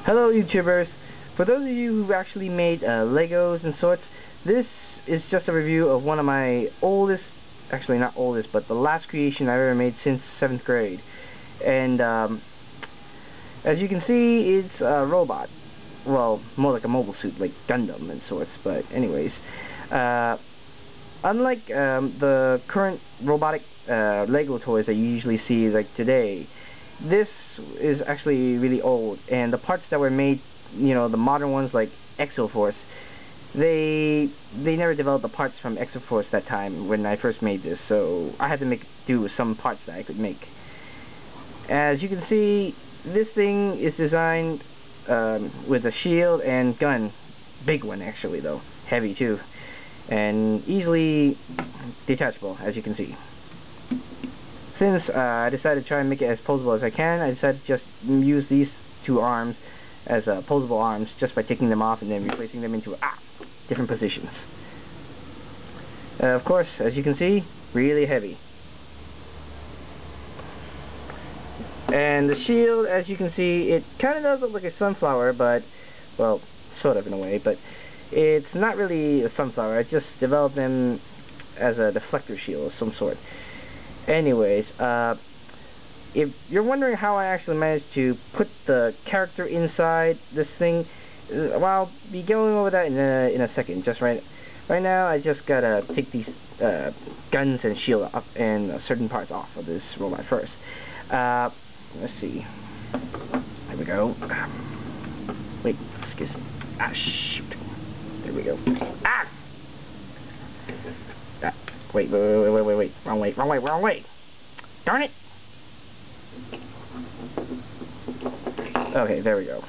Hello YouTubers. For those of you who've actually made Legos and sorts, this is just a review of one of my oldest, actually not oldest, but the last creation I've ever made since 7th grade. And as you can see, it's a robot. Well, more like a mobile suit, like Gundam and sorts, but anyways. Unlike the current robotic Lego toys that you usually see like today, this is actually really old, and the parts that were made, you know, the modern ones like Exoforce, they never developed the parts from Exoforce that time when I first made this, so I had to make do with some parts that I could make. As you can see, this thing is designed with a shield and gun, big one actually though, heavy too, and easily detachable, as you can see. Since I decided to try and make it as posable as I can, I decided to just use these two arms as posable arms just by taking them off and then replacing them into different positions. Of course, as you can see, really heavy. And the shield, as you can see, it kind of does look like a sunflower, but, well, sort of in a way, but it's not really a sunflower. I just developed them as a deflector shield of some sort. Anyways, if you're wondering how I actually managed to put the character inside this thing, well, I'll be going over that in a second. Just right now, I just gotta take these guns and shield up and certain parts off of this robot first. Let's see. There we go. Wait, excuse me. Shoot. There we go. Wait, wrong way. Darn it! Okay, there we go.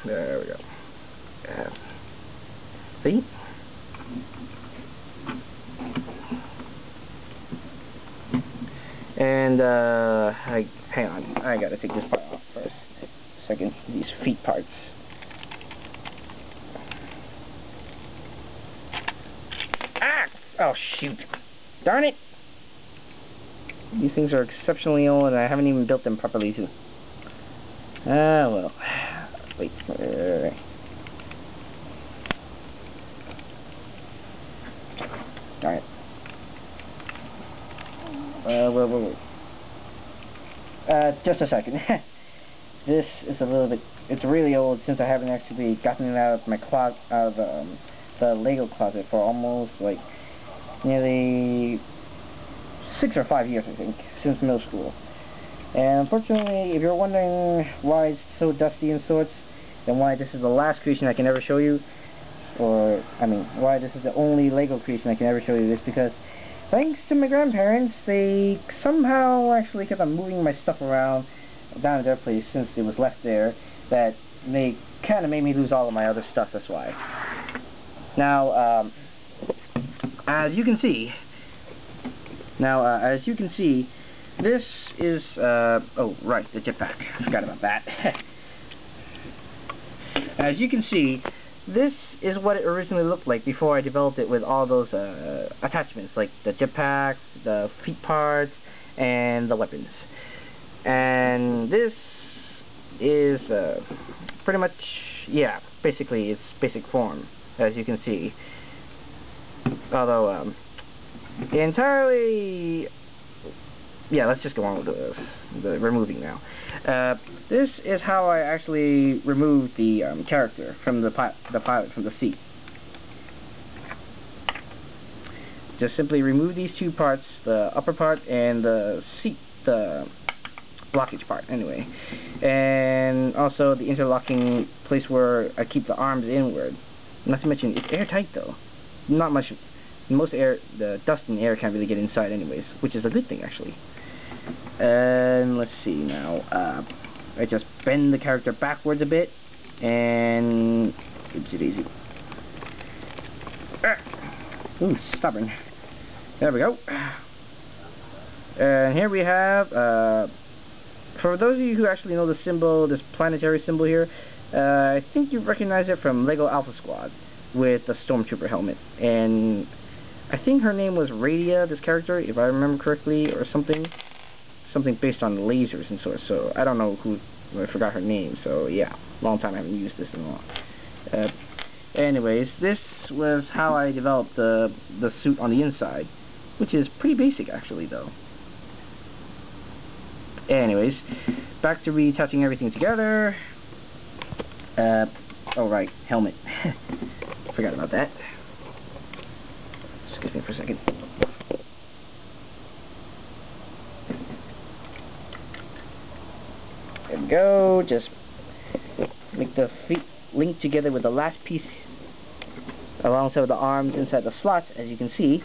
See? And, hang on. I gotta take this part off first. Second, these feet parts. Oh, shoot. Darn it! These things are exceptionally old, and I haven't even built them properly, too. Well. Wait. Darn it. Wait. Just a second. This is a little bit... It's really old since I haven't actually gotten it out of my the Lego closet for almost, like, nearly 6 or 5 years, I think, since middle school. And unfortunately, if you're wondering why it's so dusty and sorts, and why this is the last creation I can ever show you, or, I mean, why this is the only Lego creation I can ever show you, is because, thanks to my grandparents, they somehow actually kept on moving my stuff around down at their place since it was left there, that they kind of made me lose all of my other stuff, that's why. Now, as you can see, this is, oh, right, the jetpack. I forgot about that. As you can see, this is what it originally looked like before I developed it with all those attachments, like the jetpack, the feet parts, and the weapons. And this is pretty much, yeah, basically its basic form, as you can see. Although, entirely, yeah, let's just go on with the removing now. This is how I actually removed the character from the pilot from the seat. Just simply remove these two parts, the upper part and the seat, the blockage part, anyway. And also the interlocking place where I keep the arms inward. Not to mention, it's airtight though. Not much. Most air, the dust and air can't really get inside anyways, which is a good thing actually. And let's see now. I just bend the character backwards a bit, and oops, it easy. Ooh, stubborn. There we go. And here we have, for those of you who actually know the symbol, this planetary symbol here, I think you recognize it from Lego Alpha Squad with the Stormtrooper helmet. And I think her name was Radia, this character, if I remember correctly, or something based on lasers and sorts. So I don't know who I forgot her name, so yeah, long time I haven't used this in a while. Anyways, this was how I developed the suit on the inside, which is pretty basic actually though. Anyways, back to retouching everything together. Oh right, helmet. Forgot about that. Excuse me for a second. There we go. Just make the feet link together with the last piece alongside with the arms inside the slots, as you can see.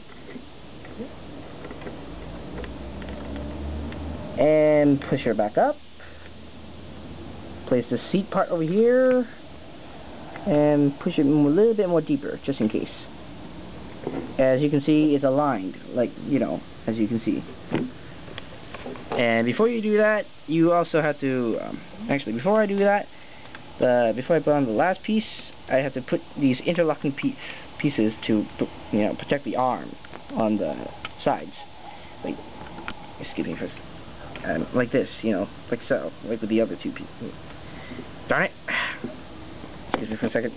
And push her back up. Place the seat part over here. And push it a little bit more deeper, just in case. As you can see, it's aligned, like, you know, as you can see. And before you do that, you also have to, actually, before I do that, before I put on the last piece, I have to put these interlocking pieces to, you know, protect the arm on the sides. Like, excuse me for, like this, you know, like so, like with the other two pieces. Darn it. Excuse me for a second.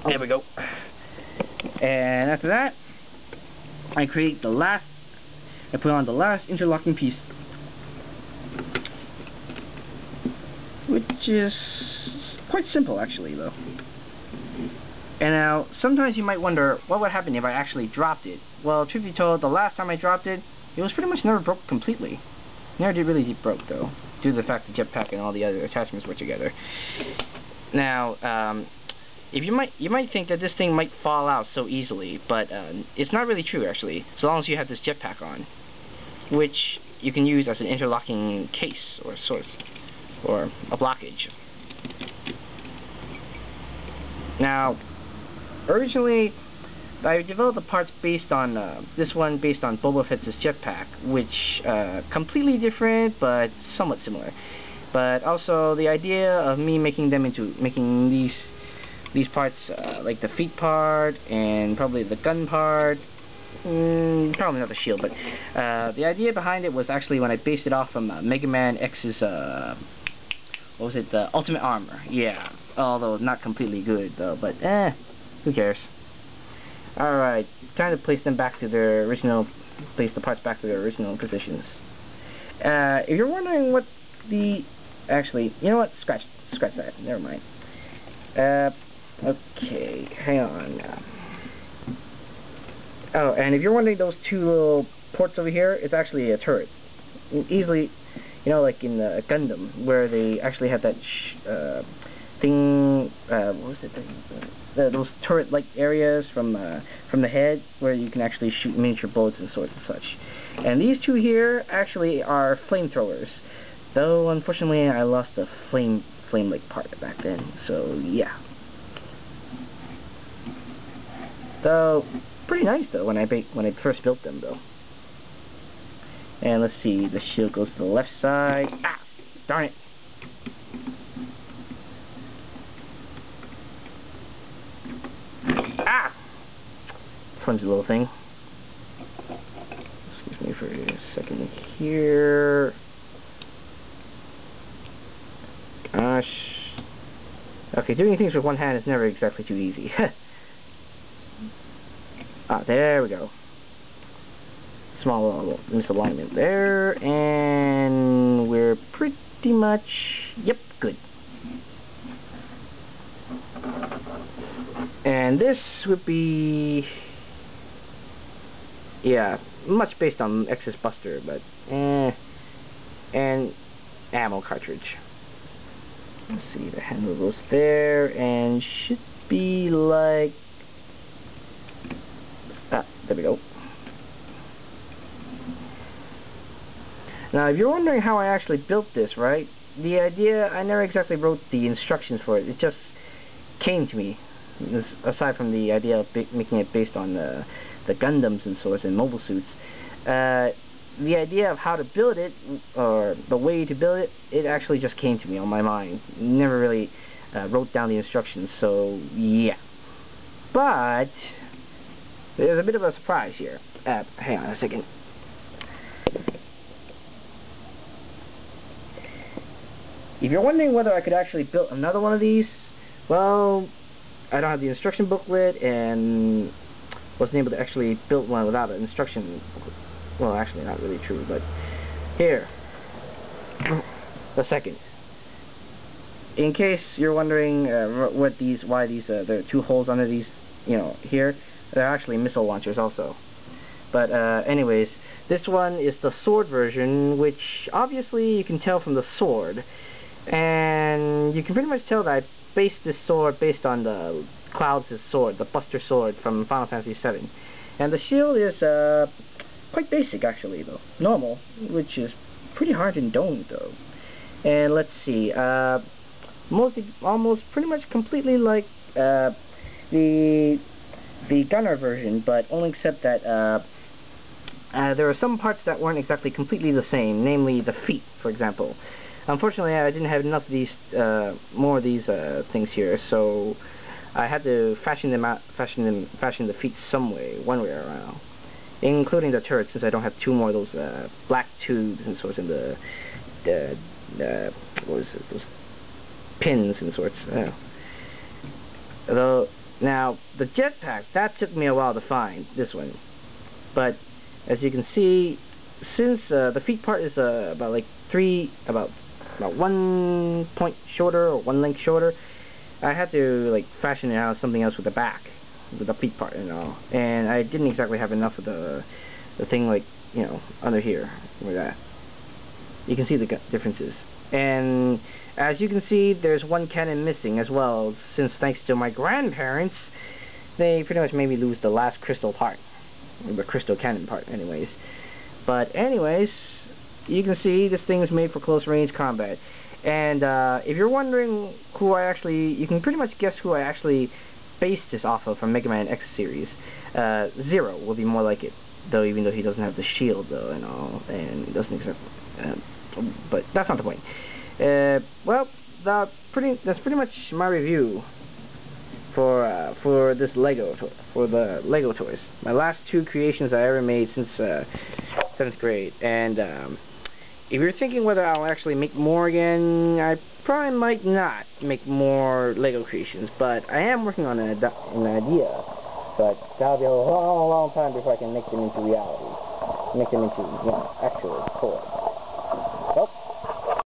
There we go. And after that, I put on the last interlocking piece, which is quite simple actually though. And now, sometimes you might wonder what would happen if I actually dropped it. Well, truth be told, the last time I dropped it, it was pretty much never broke completely. Never did really broke though, due to the fact the jetpack and all the other attachments were together. Now, if you might think that this thing might fall out so easily, but it's not really true actually, so long as you have this jetpack on, which you can use as an interlocking case or source, or a blockage. Now, originally, I developed the parts based on, this one based on Boba Fett's jetpack, which, completely different, but somewhat similar. But also, the idea of me making these parts, like the feet part, and probably the gun part, probably not the shield, but, the idea behind it was actually when I based it off from Mega Man X's, what was it, the Ultimate Armor, yeah, although not completely good, though, but, who cares. Alright, time to place them back to their original, place the parts back to their original positions. If you're wondering what the, actually, you know what, scratch that, never mind. Okay, hang on now. Oh, and if you're wondering those two little ports over here, it's actually a turret. Easily, you know, like in the Gundam, where they actually have that thing, what was it, those turret-like areas from the head, where you can actually shoot miniature bullets and sorts and such. And these two here actually are flamethrowers, though unfortunately I lost the flame-like part back then, so yeah. So, pretty nice though when I first built them though. And let's see, the shield goes to the left side. Ah, darn it. Ah! Flimsy little thing. Excuse me for a second here. Gosh. Okay, doing things with one hand is never exactly too easy. Ah, there we go. Small little misalignment there, and we're pretty much, yep, good. And this would be, yeah, much based on X's Buster, but, and ammo cartridge. Let's see, the handle goes there, and should be like, there we go. Now, if you're wondering how I actually built this, right? The idea, I never exactly wrote the instructions for it. It just came to me. Aside from the idea of making it based on the Gundams and sorts and mobile suits, the idea of how to build it, or the way to build it, it actually just came to me on my mind. Never really wrote down the instructions, so yeah. But there's a bit of a surprise here. Hang on a second. If you're wondering whether I could actually build another one of these, well, I don't have the instruction booklet and wasn't able to actually build one without an instruction booklet. Well, actually, not really true, but here, the second. In case you're wondering why there are two holes under these, here, they're actually missile launchers also. But anyways, this one is the sword version, which obviously you can tell from the sword, and you can pretty much tell that I based this sword based on the Cloud's sword, the Buster sword from Final Fantasy VII. And the shield is quite basic actually, though, normal, which is pretty hard in domed though. And let's see, almost pretty much completely like the gunner version, but only except that there are some parts that weren't exactly completely the same, namely the feet, for example. Unfortunately, I didn't have enough of these, more of these things here, so I had to fashion the feet some way, one way around, including the turret, since I don't have two more of those black tubes and sorts, and what is it, those pins and sorts. Although now the jetpack, that took me a while to find, this one, but as you can see, since the feet part is about like about 1 point shorter or 1 length shorter, I had to like fashion it out something else with the back, with the feet part, and I didn't exactly have enough of the thing, like, under here, where that. You can see the differences. And as you can see, there's one cannon missing as well, since thanks to my grandparents, they pretty much made me lose the last crystal part, the crystal cannon part anyways. But anyways, you can see this thing is made for close range combat. And if you're wondering who you can pretty much guess who I actually based this off of from Mega Man X series. Zero will be more like it, though, even though he doesn't have the shield though and all, and doesn't accept. But that's not the point. Well, that's pretty much my review for this the Lego toys. My last two creations I ever made since 7th grade. And if you're thinking whether I'll actually make more again, I probably might not make more Lego creations, but I am working on an idea. But that'll be a long, long time before I can make them into reality, make them into actual toys.